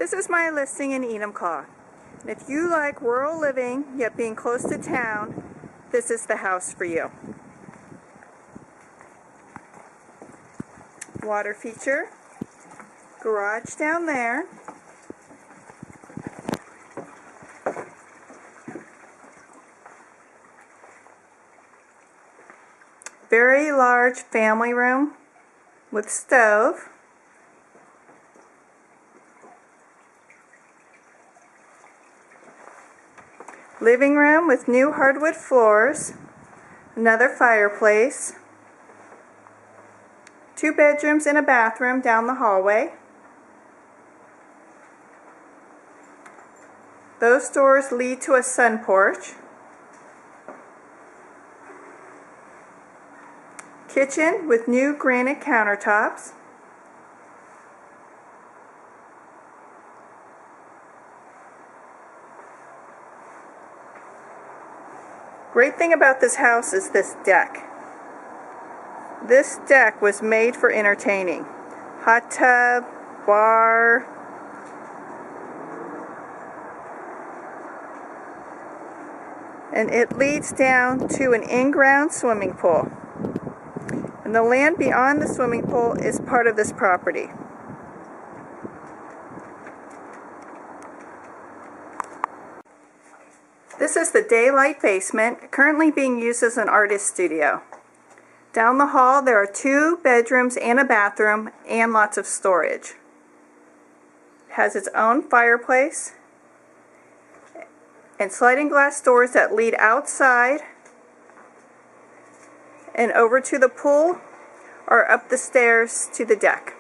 This is my listing in Enumclaw. And if you like rural living, yet being close to town, this is the house for you. Water feature, garage down there, very large family room with stove, living room with new hardwood floors, another fireplace, 2 bedrooms and a bathroom down the hallway. Those doors lead to a sun porch. Kitchen with new granite countertops. Great thing about this house is this deck. This deck was made for entertaining. Hot tub, bar, and it leads down to an in-ground swimming pool. And the land beyond the swimming pool is part of this property. This is the daylight basement, currently being used as an artist studio. Down the hall there are 2 bedrooms and a bathroom and lots of storage. It has its own fireplace and sliding glass doors that lead outside and over to the pool or up the stairs to the deck.